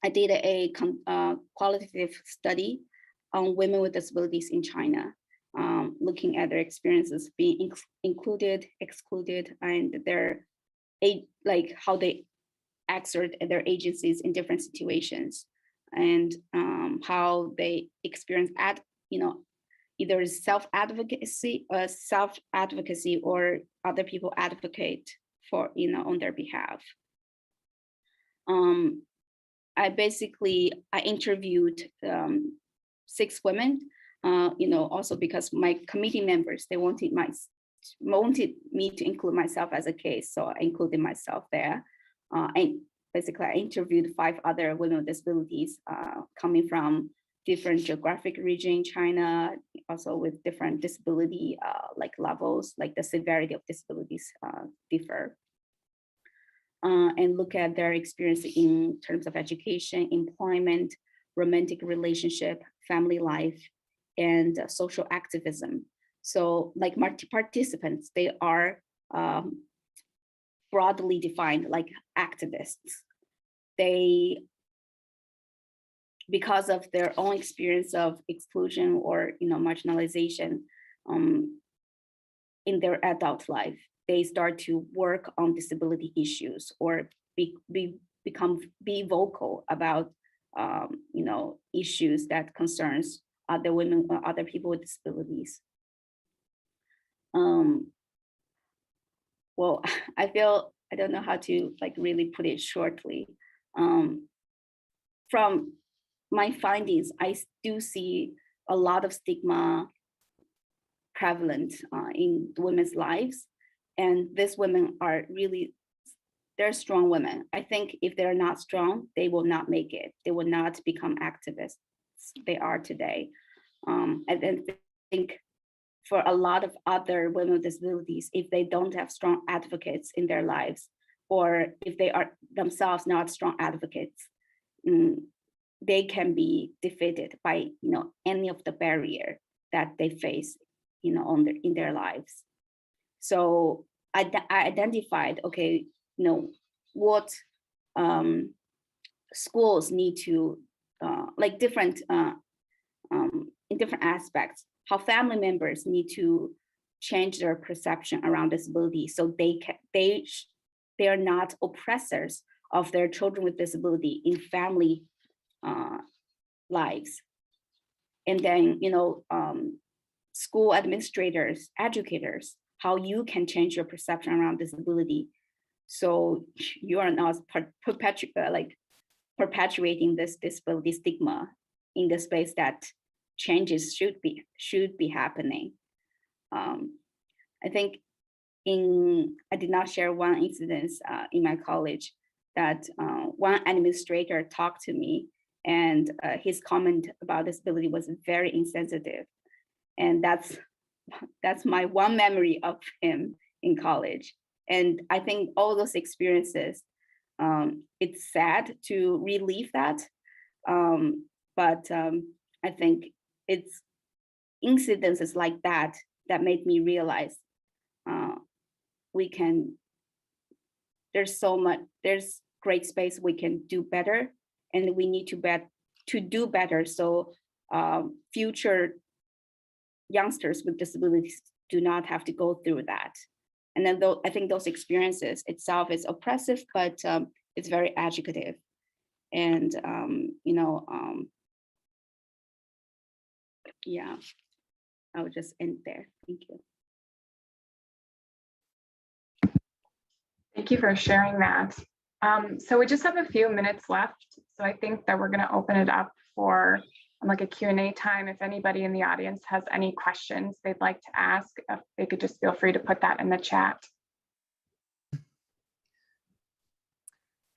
I did a qualitative study on women with disabilities in China, looking at their experiences being included, excluded, and how they exert their agencies in different situations, and how they experience either self-advocacy or other people advocate for on their behalf. I interviewed 6 women, also because my committee members, they wanted me to include myself as a case, so I included myself there. I interviewed 5 other women with disabilities, coming from different geographic region in China, also with different disability levels, like the severity of disabilities differ. And look at their experience in terms of education, employment, romantic relationship, family life, and social activism. So like participants, they are broadly defined like activists. They, because of their own experience of exclusion or marginalization, in their adult life, they start to work on disability issues or be vocal about issues that concerns other women or other people with disabilities. Well, I don't know how to really put it shortly. From my findings, I do see a lot of stigma prevalent in women's lives. And these women are really, they're strong women. I think if they're not strong, they will not make it. They will not become activists they are today. I then think for a lot of other women with disabilities, if they don't have strong advocates in their lives, or if they are themselves not strong advocates, they can be defeated by any of the barrier that they face in their lives. So I identified, okay, what schools need to different in different aspects, how family members need to change their perception around disability so they are not oppressors of their children with disability in family lives. And then school administrators, educators, how you can change your perception around disability so you are not perpetuating this disability stigma in the space that changes should be happening. I think I did not share one incident in my college that one administrator talked to me, and his comment about disability was very insensitive. And that's my one memory of him in college. And I think all those experiences, it's sad to relive that. But I think it's incidences like that made me realize there's great space we can do better, and we need to do better so future youngsters with disabilities do not have to go through that. And then I think those experiences itself is oppressive, but it's very educative. And yeah, I would just end there. Thank you. Thank you for sharing that. So we just have a few minutes left. So I think that we're going to open it up for a Q&A time. If anybody in the audience has any questions they'd like to ask, if they could just feel free to put that in the chat.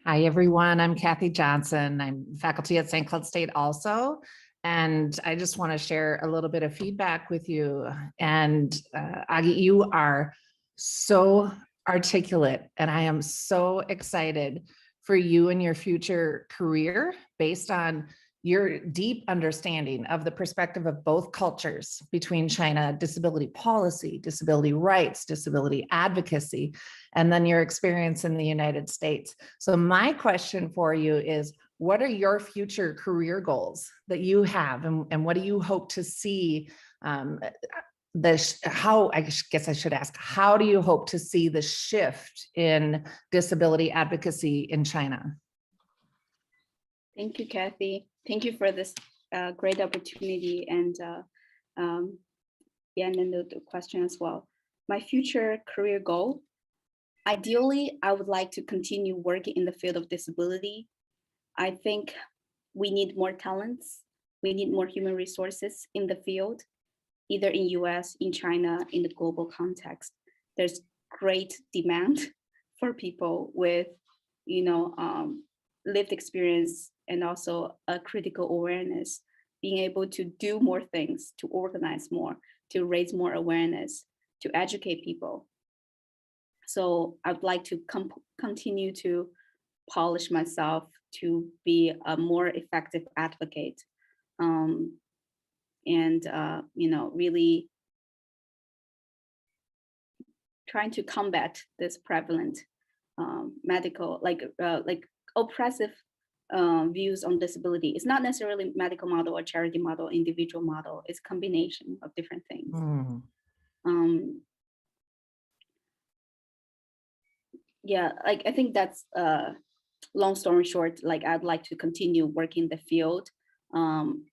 Hi, everyone. I'm Kathy Johnson. I'm faculty at St. Cloud State also. And I just want to share a little bit of feedback with you. And Aggie, you are so articulate, and I am so excited for you and your future career based on your deep understanding of the perspective of both cultures between China, disability policy, disability rights, disability advocacy, and then your experience in the United States. So my question for you is, what are your future career goals that you have, and what do you hope to see I guess I should ask, how do you hope to see the shift in disability advocacy in China? Thank you, Kathy. Thank you for this great opportunity, and and then the question as well. My future career goal, ideally, I would like to continue working in the field of disability. I think we need more talents. We need more human resources in the field, either in US, in China, in the global context. There's great demand for people with, lived experience and also a critical awareness, being able to do more things, to organize more, to raise more awareness, to educate people. So I'd like to continue to polish myself to be a more effective advocate, and really trying to combat this prevalent medical, oppressive views on disability. It's not necessarily medical model or charity model, individual model. It's a combination of different things. Yeah, like I think that's long story short, like I'd like to continue working in the field. Um,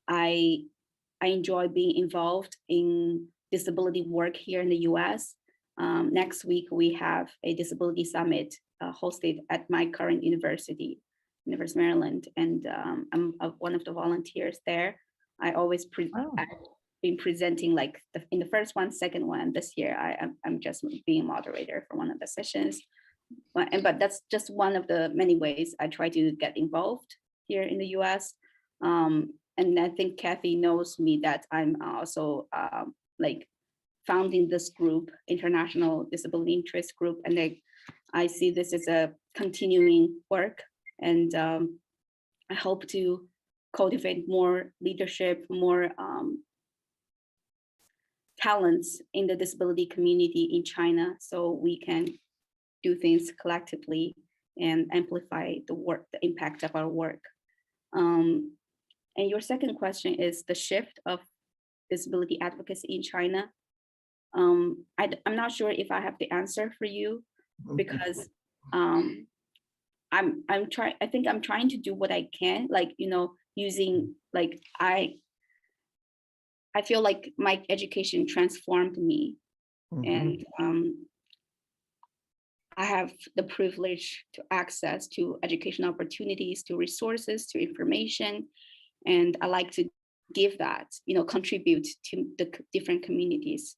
I I enjoy being involved in disability work here in the US. Next week, we have a disability summit hosted at my current university, University of Maryland, and I'm one of the volunteers there. I always Oh. I've been presenting like in the first one, second one. This year, I'm just being moderator for one of the sessions. But that's just one of the many ways I try to get involved here in the US. And I think Kathy knows me that I'm also like founding this group, International Disability Interest Group. And I see this as a continuing work. And I hope to cultivate more leadership, more talents in the disability community in China, so we can do things collectively and amplify the work, the impact of our work. And your second question is the shift of disability advocacy in China. I'm not sure if I have the answer for you, because I think I'm trying to do what I can, like, you know, using like I feel like my education transformed me. And I have the privilege to access to education opportunities, to resources, to information. And I like to give that, you know, contribute to the different communities.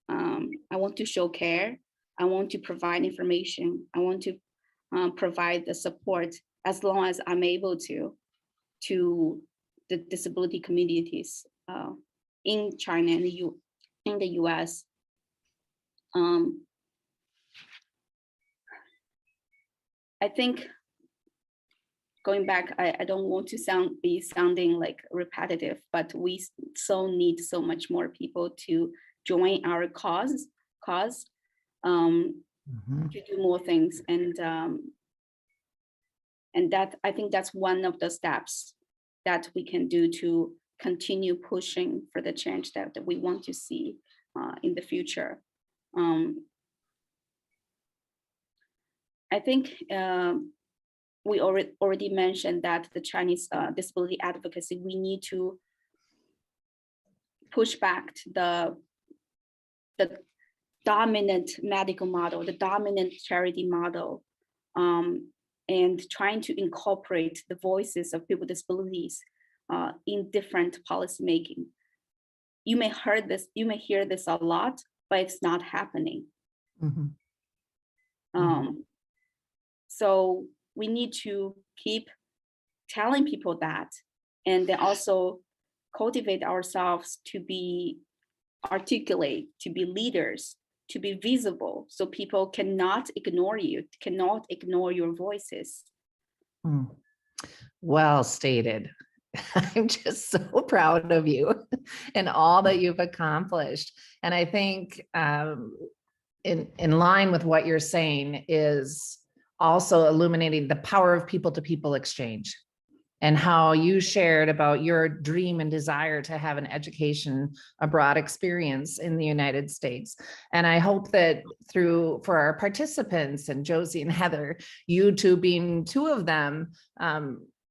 I want to show care. I want to provide information. I want to provide the support as long as I'm able to the disability communities in China and in the US. I think going back, I don't want to be sounding like repetitive, but we so need so much more people to join our cause to do more things. And that, I think that's one of the steps that we can do to continue pushing for the change that we want to see in the future. I think we already mentioned that the Chinese disability advocacy, we need to push back the dominant medical model, the dominant charity model, and trying to incorporate the voices of people with disabilities in different policymaking. You may hear this a lot, but it's not happening. So we need to keep telling people that, and then also cultivate ourselves to be articulate, to be leaders, to be visible, so people cannot ignore you, cannot ignore your voices. Well stated. I'm just so proud of you and all that you've accomplished. And I think in line with what you're saying is also illuminating the power of people-to-people exchange, and how you shared about your dream and desire to have an education abroad experience in the United States. And I hope that for our participants, and Josie and Heather, you two being two of them,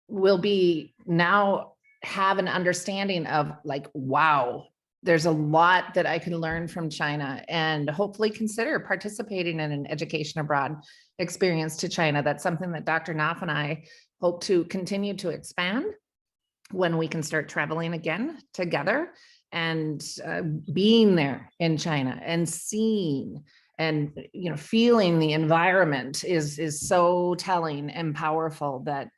will be now have an understanding of like, wow, there's a lot that I can learn from China, and hopefully consider participating in an education abroad experience to China. That's something that Dr. Knopf and I hope to continue to expand when we can start traveling again together, and being there in China and seeing and, you know, feeling the environment is so telling and powerful that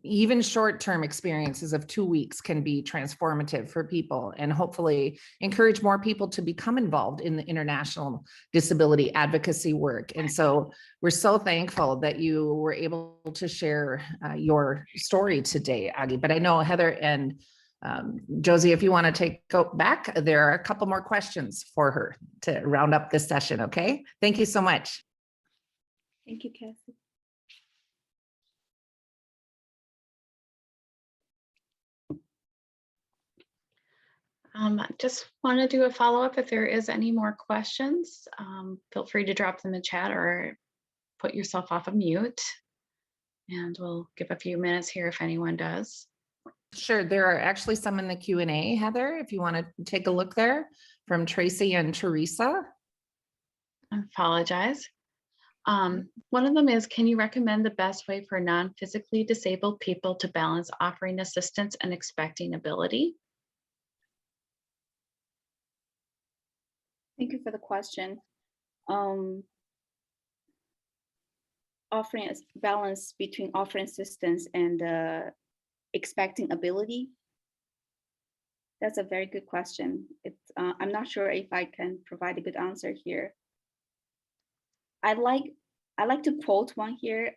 even short-term experiences of 2 weeks can be transformative for people, and hopefully encourage more people to become involved in the international disability advocacy work. And so we're so thankful that you were able to share your story today, Aggie. But I know Heather and Josie, if you want to go back, there are a couple more questions for her to round up this session. Okay, thank you so much. Thank you, Kathy. Just want to do a follow-up. If there is any more questions, feel free to drop them in the chat or put yourself off of mute. And we'll give a few minutes here if anyone does. Sure, there are actually some in the Q&A, Heather, if you want to take a look there, from Tracy and Teresa. I apologize. One of them is, can you recommend the best way for non-physically disabled people to balance offering assistance and expecting ability? Thank you for the question. Offering a balance between offering assistance and expecting ability. That's a very good question. I'm not sure if I can provide a good answer here. I like to quote one here.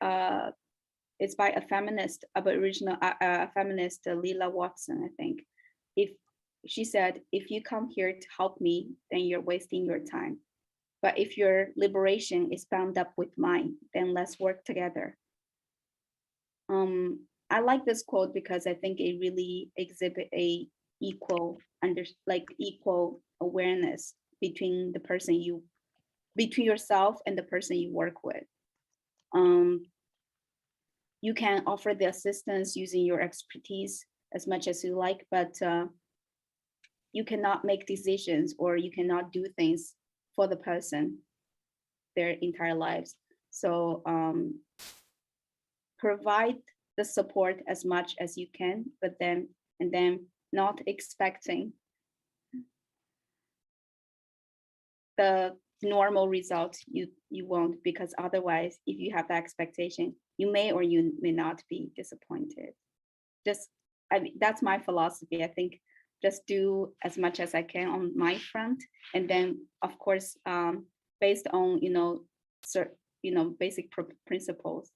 It's by a feminist, Aboriginal feminist, Lila Watson, I think. She said, if you come here to help me, then you're wasting your time. But if your liberation is bound up with mine, then let's work together. I like this quote because I think it really exhibits a equal awareness between between yourself and the person you work with. You can offer the assistance using your expertise as much as you like, but you cannot make decisions or you cannot do things for the person their entire lives. So provide the support as much as you can, but then not expecting the normal result you won't, because otherwise, if you have that expectation, you may or you may not be disappointed. That's my philosophy. I think just do as much as I can on my front, and then of course, based on basic principles,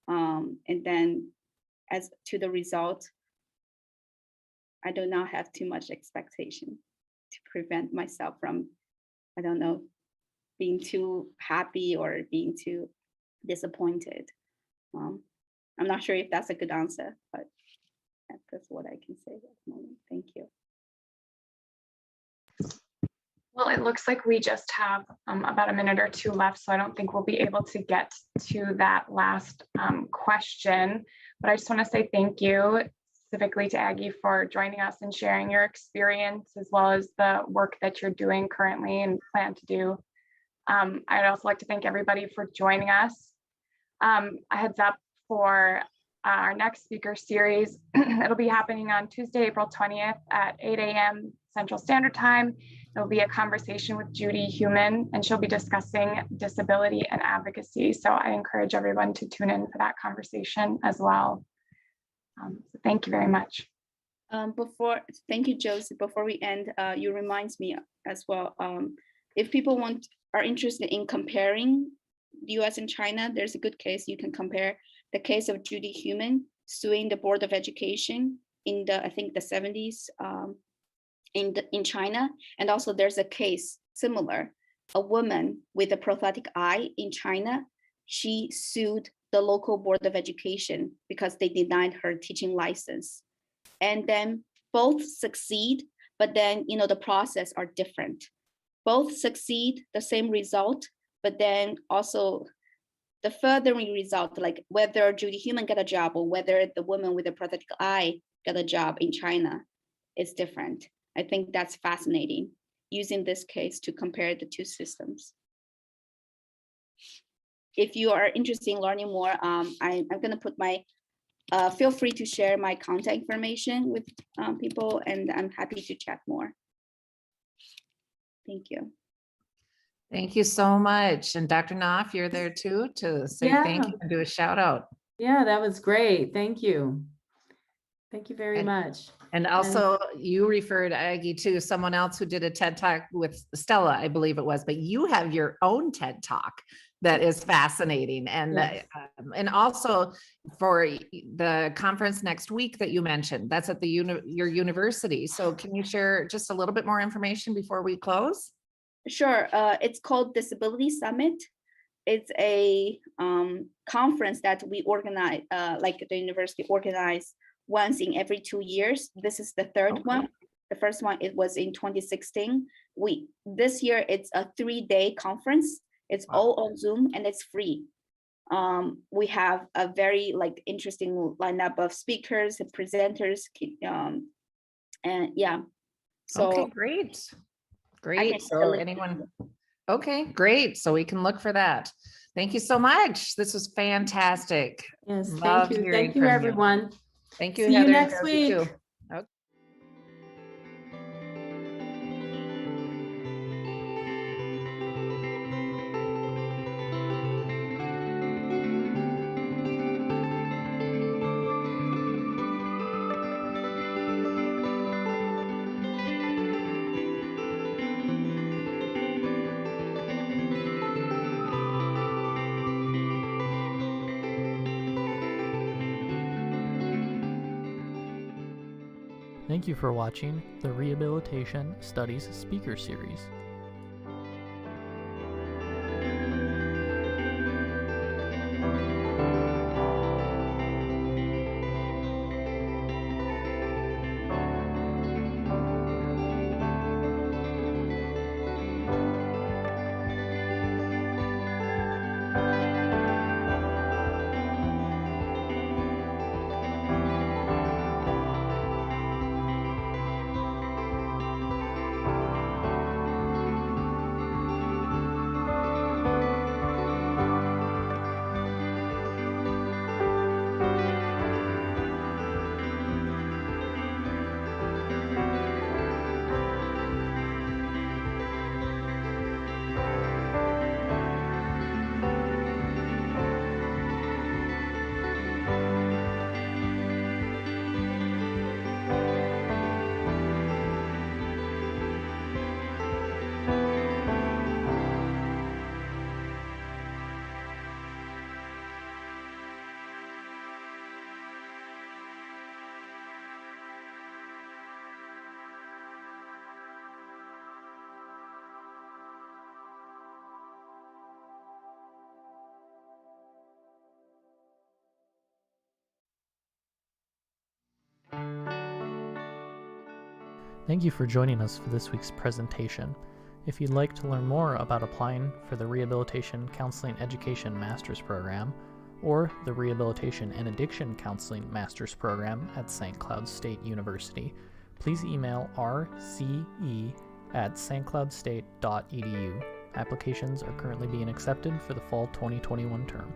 and then as to the result, I do not have too much expectation to prevent myself from, I don't know, being too happy or being too disappointed. I'm not sure if that's a good answer, but that's what I can say at the moment. Thank you. Well, it looks like we just have about a minute or two left, so I don't think we'll be able to get to that last question. But I just want to say thank you specifically to Aggie for joining us and sharing your experience, as well as the work that you're doing currently and plan to do. I'd also like to thank everybody for joining us. A heads up for our next speaker series. It'll be happening on Tuesday, April 20th at 8 a.m. Central Standard Time. It'll be a conversation with Judy Human, and she'll be discussing disability and advocacy. So I encourage everyone to tune in for that conversation as well. So thank you very much. Thank you, Josie. Before we end, you reminds me as well, if people are interested in comparing the US and China, there's a good case. You can compare the case of Judy Human suing the Board of Education in I think the 70s in China. And also there's a case similar, a woman with a prosthetic eye in China. She sued the local Board of Education because they denied her teaching license. And then both succeed, but then the process are different. Both succeed, the same result, but then also the furthering result, like whether Judy Human got a job or whether the woman with a prosthetic eye got a job in China, is different. I think that's fascinating, using this case to compare the two systems. If you are interested in learning more, I'm going to put feel free to share my contact information with people, and I'm happy to chat more. Thank you. Thank you so much. And Dr. Knopf, you're there too to say thank you and do a shout out. Yeah, that was great. Thank you. Thank you very much. And also you referred, Aggie, to someone else who did a TED Talk with Stella, I believe it was, but you have your own TED Talk that is fascinating. And, yes. And also for the conference next week that you mentioned, that's at your university. So can you share just a little bit more information before we close? Sure. It's called Disability Summit. It's a conference that we organize, like the university organize once in every 2 years. This is the third one. The first one, it was in 2016. This year it's a 3-day conference. It's all on Zoom and it's free. We have a very interesting lineup of speakers and presenters, and yeah. So Okay, great. I Great. can So really- anyone, okay, great. So we can look for that. Thank you so much. This was fantastic. Yes, Loved thank you. hearing Thank you, from you. everyone. Thank you, See you Heather. and next Josie, too. week. Okay. Thank you for watching the Rehabilitation Studies Speaker Series. Thank you for joining us for this week's presentation. If you'd like to learn more about applying for the Rehabilitation Counseling Education Master's Program or the Rehabilitation and Addiction Counseling Master's Program at St. Cloud State University, please email rce@stcloudstate.edu. Applications are currently being accepted for the fall 2021 term.